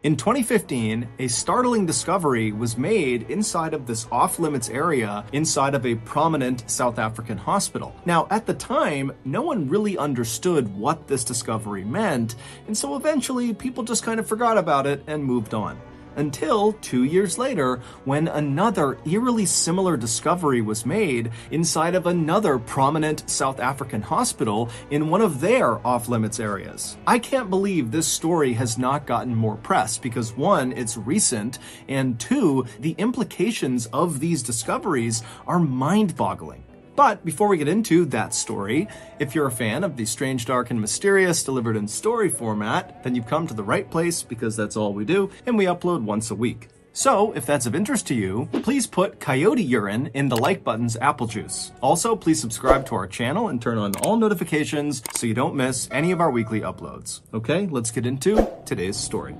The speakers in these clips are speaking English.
In 2015, a startling discovery was made inside of this off-limits area inside of a prominent South African hospital. Now, at the time, no one really understood what this discovery meant, and so eventually people just kind of forgot about it and moved on. Until 2 years later, when another eerily similar discovery was made inside of another prominent South African hospital in one of their off-limits areas. I can't believe this story has not gotten more press because one, it's recent, and two, the implications of these discoveries are mind-boggling. But before we get into that story, if you're a fan of the strange, dark, and mysterious delivered in story format, then you've come to the right place because that's all we do, and we upload once a week. So, if that's of interest to you, please put coyote urine in the like button's apple juice. Also, please subscribe to our channel and turn on all notifications so you don't miss any of our weekly uploads. Okay, let's get into today's story.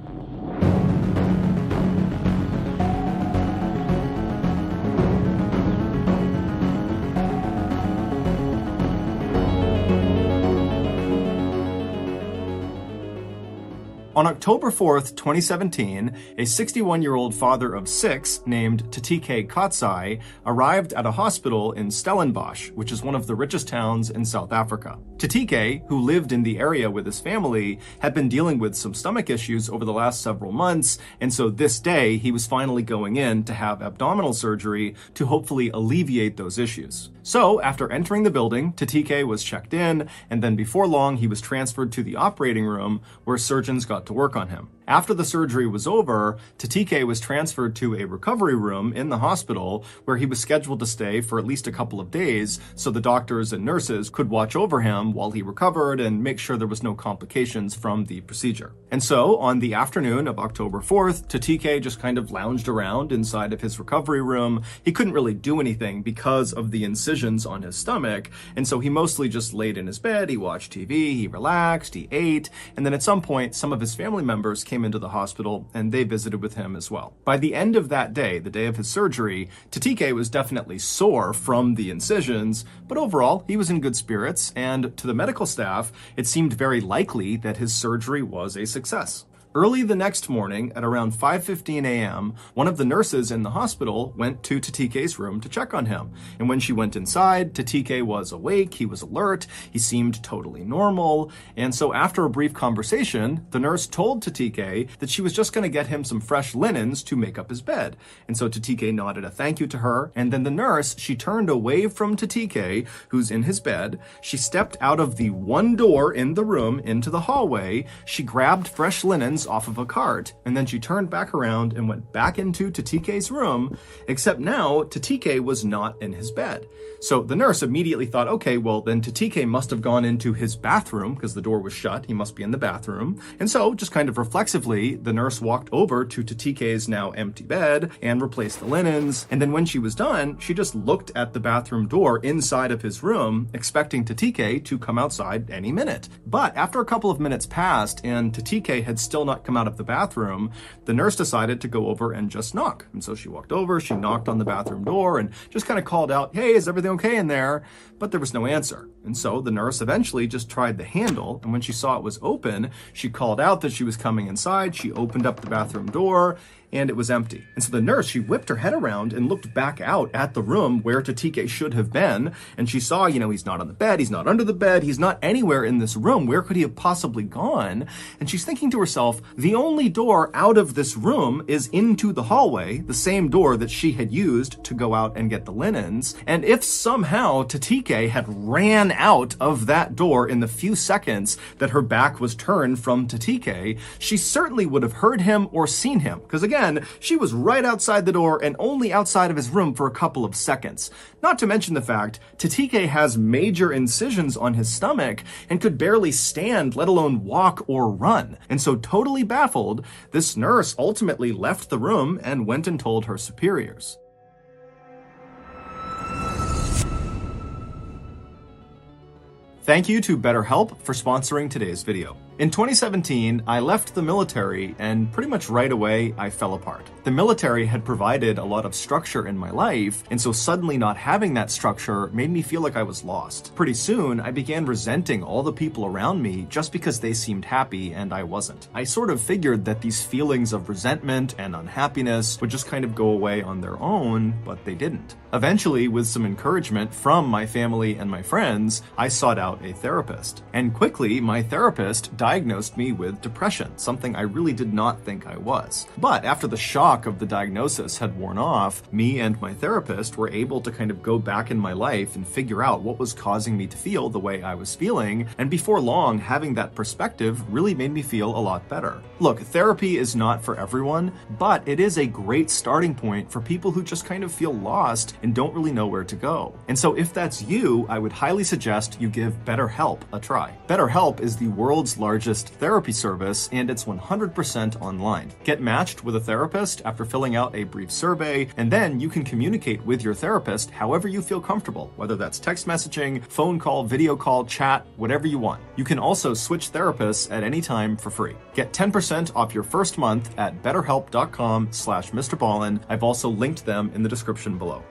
On October 4th, 2017, a 61-year-old father of 6 named Tatike Katsai arrived at a hospital in Stellenbosch, which is one of the richest towns in South Africa. Tatike, who lived in the area with his family, had been dealing with some stomach issues over the last several months, and so this day he was finally going in to have abdominal surgery to hopefully alleviate those issues. So, after entering the building, Tatike was checked in, and then before long he was transferred to the operating room where surgeons got to work on him. After the surgery was over, Tatike was transferred to a recovery room in the hospital where he was scheduled to stay for at least a couple of days so the doctors and nurses could watch over him while he recovered and make sure there was no complications from the procedure. And so, on the afternoon of October 4th, Tatike just kind of lounged around inside of his recovery room. He couldn't really do anything because of the incisions on his stomach, and so he mostly just laid in his bed, he watched TV, he relaxed, he ate, and then at some point, some of his family members came into the hospital and they visited with him as well. By the end of that day, the day of his surgery, Tatike was definitely sore from the incisions, but overall, he was in good spirits, and to the medical staff, it seemed very likely that his surgery was a success. Early the next morning, at around 5:15 a.m., one of the nurses in the hospital went to Tatike's room to check on him. And when she went inside, Tatike was awake, he was alert, he seemed totally normal. And so after a brief conversation, the nurse told Tatike that she was just going to get him some fresh linens to make up his bed. And so Tatike nodded a thank you to her, and then the nurse, she turned away from Tatike, who's in his bed. She stepped out of the one door in the room into the hallway. She grabbed fresh linens off of a cart, and then she turned back around and went back into Tatike's room, except now Tatike was not in his bed. So the nurse immediately thought, okay, well then Tatike must have gone into his bathroom because the door was shut, he must be in the bathroom. And so, just kind of reflexively, the nurse walked over to Tatike's now empty bed and replaced the linens, and then when she was done, she just looked at the bathroom door inside of his room, expecting Tatike to come outside any minute. But after a couple of minutes passed and Tatike had still not come out of the bathroom, the nurse decided to go over and just knock. And so she walked over, she knocked on the bathroom door and just kind of called out, hey, is everything okay in there? But there was no answer. And so the nurse eventually just tried the handle, and when she saw it was open, she called out that she was coming inside, she opened up the bathroom door, and it was empty. And so the nurse, she whipped her head around and looked back out at the room where Tatike should have been, and she saw, he's not on the bed, he's not under the bed, he's not anywhere in this room. Where could he have possibly gone? And she's thinking to herself, the only door out of this room is into the hallway, the same door that she had used to go out and get the linens. And if somehow Tatike had ran out of that door in the few seconds that her back was turned from Tatike, she certainly would have heard him or seen him. Because again, she was right outside the door and only outside of his room for a couple of seconds. Not to mention the fact, Tatike has major incisions on his stomach and could barely stand, let alone walk or run. And so totally baffled, this nurse ultimately left the room and went and told her superiors. Thank you to BetterHelp for sponsoring today's video. In 2017, I left the military, and pretty much right away, I fell apart. The military had provided a lot of structure in my life, and so suddenly not having that structure made me feel like I was lost. Pretty soon, I began resenting all the people around me just because they seemed happy and I wasn't. I sort of figured that these feelings of resentment and unhappiness would just kind of go away on their own, but they didn't. Eventually, with some encouragement from my family and my friends, I sought out a therapist. And quickly, my therapist diagnosed me with depression, something I really did not think I was. But after the shock of the diagnosis had worn off, me and my therapist were able to kind of go back in my life and figure out what was causing me to feel the way I was feeling, and before long, having that perspective really made me feel a lot better. Look, therapy is not for everyone, but it is a great starting point for people who just kind of feel lost and don't really know where to go. And so if that's you, I would highly suggest you give BetterHelp a try. BetterHelp is the world's largest therapy service, and it's 100% online. Get matched with a therapist after filling out a brief survey, and then you can communicate with your therapist however you feel comfortable, whether that's text messaging, phone call, video call, chat, whatever you want. You can also switch therapists at any time for free. Get 10% off your first month at betterhelp.com/MrBallen. I've also linked them in the description below.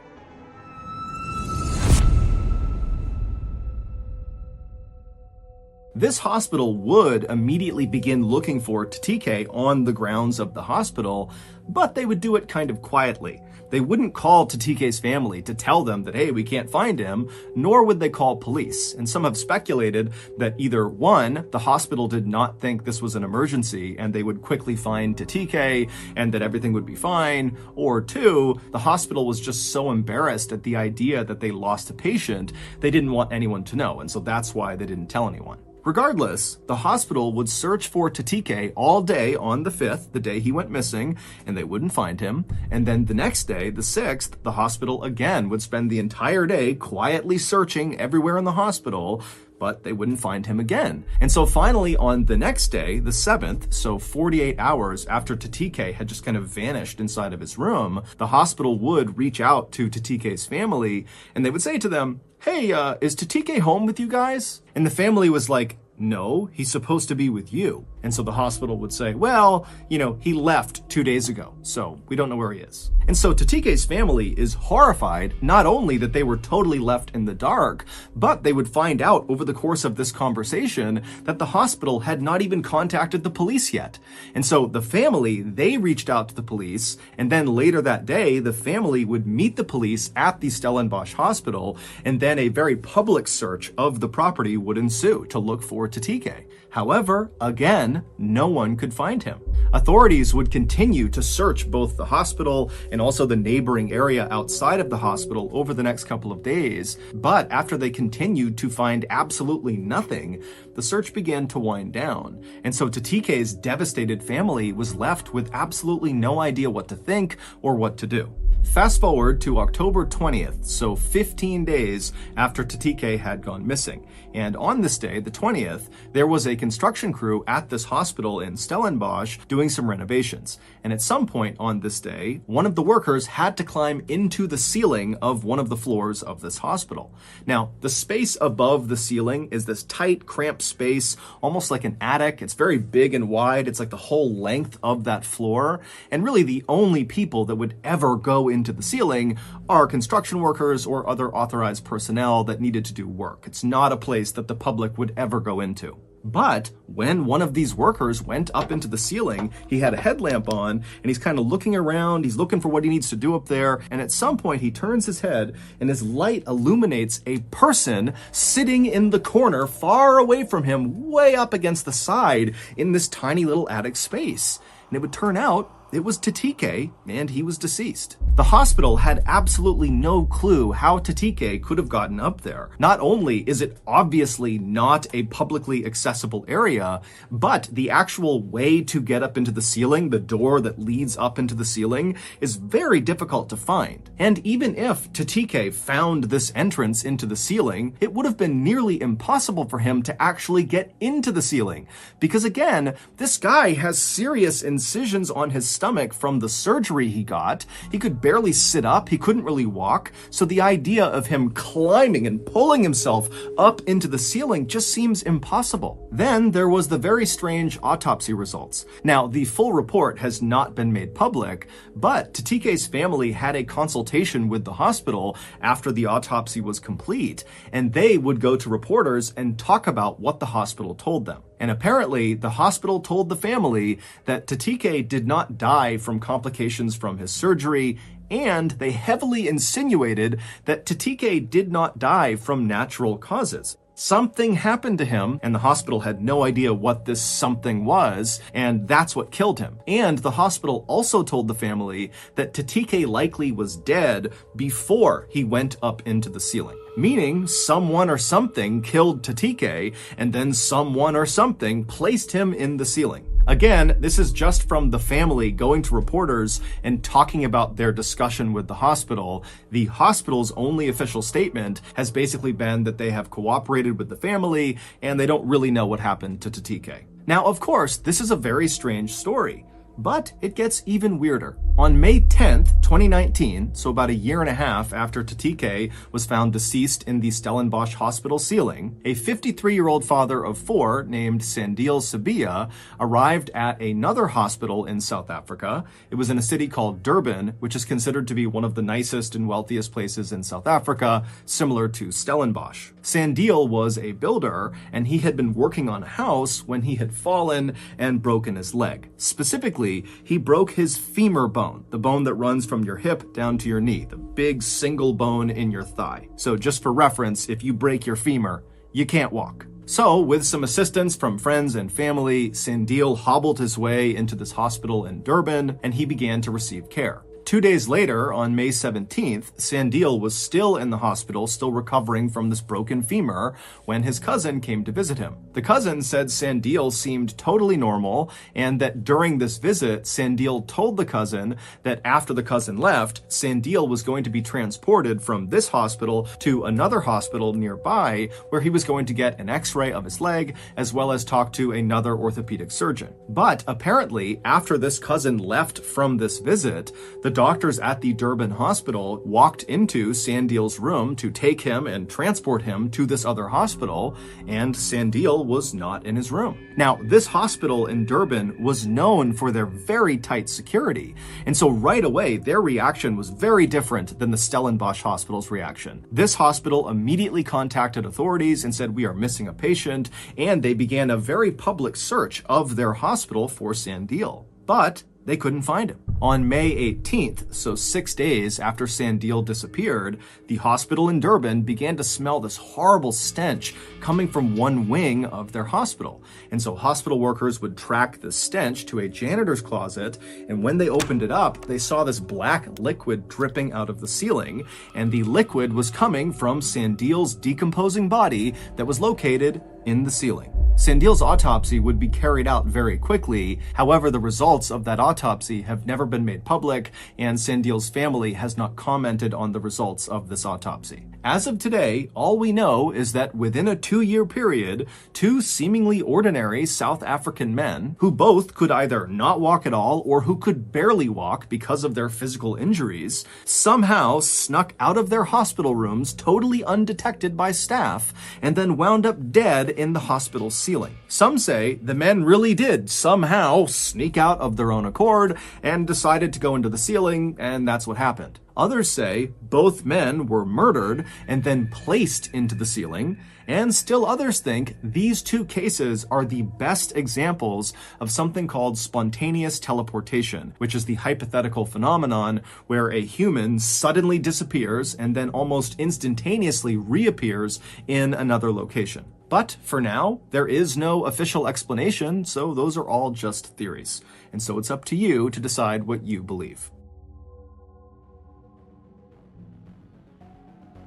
This hospital would immediately begin looking for TTK on the grounds of the hospital, but they would do it kind of quietly. They wouldn't call TTK's family to tell them that, hey, we can't find him, nor would they call police. And some have speculated that either one, the hospital did not think this was an emergency and they would quickly find TTK and that everything would be fine, or two, the hospital was just so embarrassed at the idea that they lost a patient, they didn't want anyone to know, and so that's why they didn't tell anyone. Regardless, the hospital would search for TTK all day on the 5th, the day he went missing, and they wouldn't find him. And then the next day, the 6th, the hospital again would spend the entire day quietly searching everywhere in the hospital, but they wouldn't find him again. And so finally on the next day, the 7th, so 48 hours after TTK had just kind of vanished inside of his room, the hospital would reach out to TTK's family and they would say to them, hey, is TTK home with you guys? And the family was like, no, he's supposed to be with you. And so the hospital would say, well, he left 2 days ago, so we don't know where he is. And so TTK's family is horrified, not only that they were totally left in the dark, but they would find out over the course of this conversation that the hospital had not even contacted the police yet. And so the family, they reached out to the police, and then later that day, the family would meet the police at the Stellenbosch hospital, and then a very public search of the property would ensue to look for TTK. However, again, no one could find him. Authorities would continue to search both the hospital and also the neighboring area outside of the hospital over the next couple of days, but after they continued to find absolutely nothing, the search began to wind down. And so TTK's devastated family was left with absolutely no idea what to think or what to do. Fast forward to October 20th, so 15 days after TTK had gone missing. And on this day, the 20th, there was a construction crew at this hospital in Stellenbosch doing some renovations. And at some point on this day, one of the workers had to climb into the ceiling of one of the floors of this hospital. Now, the space above the ceiling is this tight, cramped space, almost like an attic. It's very big and wide. It's like the whole length of that floor. And really the only people that would ever go into the ceiling are construction workers or other authorized personnel that needed to do work. It's not a place that the public would ever go into. But when one of these workers went up into the ceiling, he had a headlamp on and he's kind of looking around. He's looking for what he needs to do up there. And at some point he turns his head and his light illuminates a person sitting in the corner far away from him, way up against the side in this tiny little attic space. And it would turn out it was TTK, and he was deceased. The hospital had absolutely no clue how TTK could have gotten up there. Not only is it obviously not a publicly accessible area, but the actual way to get up into the ceiling, the door that leads up into the ceiling, is very difficult to find. And even if TTK found this entrance into the ceiling, it would have been nearly impossible for him to actually get into the ceiling. Because again, this guy has serious incisions on his stomach stomach from the surgery he got. He could barely sit up, he couldn't really walk, so the idea of him climbing and pulling himself up into the ceiling just seems impossible. Then there was the very strange autopsy results. Now, the full report has not been made public, but Tatike's family had a consultation with the hospital after the autopsy was complete, and they would go to reporters and talk about what the hospital told them. And apparently, the hospital told the family that Tatike did not die from complications from his surgery, and they heavily insinuated that Tatike did not die from natural causes. Something happened to him, and the hospital had no idea what this something was, and that's what killed him. And the hospital also told the family that Tatike likely was dead before he went up into the ceiling. Meaning, someone or something killed Tatike, and then someone or something placed him in the ceiling. Again, this is just from the family going to reporters and talking about their discussion with the hospital. The hospital's only official statement has basically been that they have cooperated with the family and they don't really know what happened to Tatike. Now, of course, this is a very strange story, but it gets even weirder. On May 10th, 2019, so about a year and a half after Tatike was found deceased in the Stellenbosch hospital ceiling, a 53-year-old father of 4 named Sandile Sibiya arrived at another hospital in South Africa. It was in a city called Durban, which is considered to be one of the nicest and wealthiest places in South Africa, similar to Stellenbosch. Sandile was a builder, and he had been working on a house when he had fallen and broken his leg. Specifically, he broke his femur bone, the bone that runs from your hip down to your knee, the big single bone in your thigh. So just for reference, if you break your femur, you can't walk. So, with some assistance from friends and family, Sandile hobbled his way into this hospital in Durban, and he began to receive care. 2 days later, on May 17th, Sandile was still in the hospital, still recovering from this broken femur, when his cousin came to visit him. The cousin said Sandile seemed totally normal, and that during this visit, Sandile told the cousin that after the cousin left, Sandile was going to be transported from this hospital to another hospital nearby, where he was going to get an x-ray of his leg, as well as talk to another orthopedic surgeon. But apparently, after this cousin left from this visit, the doctors at the Durban hospital walked into Sandile's room to take him and transport him to this other hospital, and Sandile was not in his room. Now, this hospital in Durban was known for their very tight security, and so right away, their reaction was very different than the Stellenbosch hospital's reaction. This hospital immediately contacted authorities and said, "We are missing a patient," and they began a very public search of their hospital for Sandile. But they couldn't find him. On May 18th, so 6 days after Sandile disappeared, the hospital in Durban began to smell this horrible stench coming from one wing of their hospital. And so hospital workers would track the stench to a janitor's closet, and when they opened it up, they saw this black liquid dripping out of the ceiling, and the liquid was coming from Sandile's decomposing body that was located in the ceiling. Sandile's autopsy would be carried out very quickly. However, the results of that autopsy have never been made public, and Sandile's family has not commented on the results of this autopsy. As of today, all we know is that within a 2-year period, 2 seemingly ordinary South African men, who both could either not walk at all or who could barely walk because of their physical injuries, somehow snuck out of their hospital rooms totally undetected by staff, and then wound up dead in the hospital ceiling. Some say the men really did somehow sneak out of their own accord and decided to go into the ceiling, and that's what happened. Others say both men were murdered and then placed into the ceiling, and still others think these 2 cases are the best examples of something called spontaneous teleportation, which is the hypothetical phenomenon where a human suddenly disappears and then almost instantaneously reappears in another location. But for now, there is no official explanation, so those are all just theories. And so it's up to you to decide what you believe.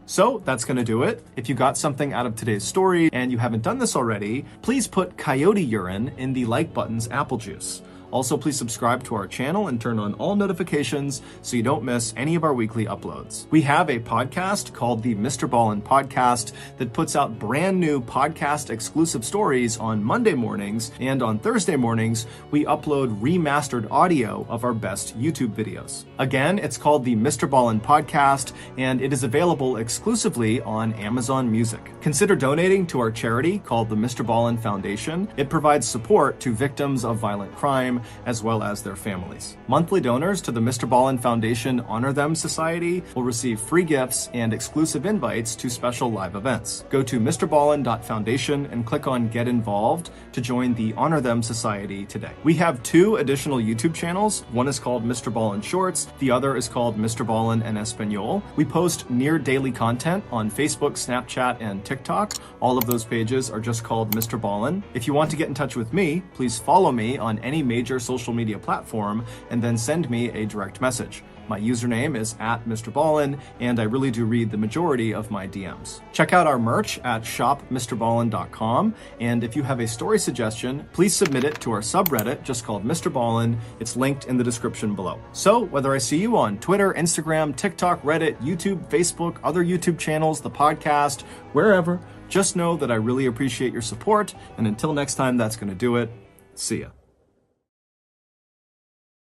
So that's going to do it. If you got something out of today's story and you haven't done this already, please put coyote urine in the like button's apple juice. Also, please subscribe to our channel and turn on all notifications so you don't miss any of our weekly uploads. We have a podcast called the MrBallen Podcast that puts out brand new podcast exclusive stories on Monday mornings, and on Thursday mornings, we upload remastered audio of our best YouTube videos. Again, it's called the MrBallen Podcast, and it is available exclusively on Amazon Music. Consider donating to our charity called the MrBallen Foundation. It provides support to victims of violent crime as well as their families. Monthly donors to the MrBallen Foundation Honor Them Society will receive free gifts and exclusive invites to special live events. Go to MrBallen.Foundation and click on Get Involved to join the Honor Them Society today. We have 2 additional YouTube channels. One is called MrBallen Shorts. The other is called MrBallen en Espanol. We post near daily content on Facebook, Snapchat, and TikTok. All of those pages are just called MrBallen. If you want to get in touch with me, please follow me on any major social media platform and then send me a direct message. My username is @MrBallen, and I really do read the majority of my DMs. Check out our merch at shopmrballen.com, and if you have a story suggestion, please submit it to our subreddit just called MrBallen. It's linked in the description below. So whether I see you on Twitter, Instagram, TikTok, Reddit, YouTube, Facebook, other YouTube channels, the podcast, wherever, just know that I really appreciate your support, and until next time, that's going to do it. See ya.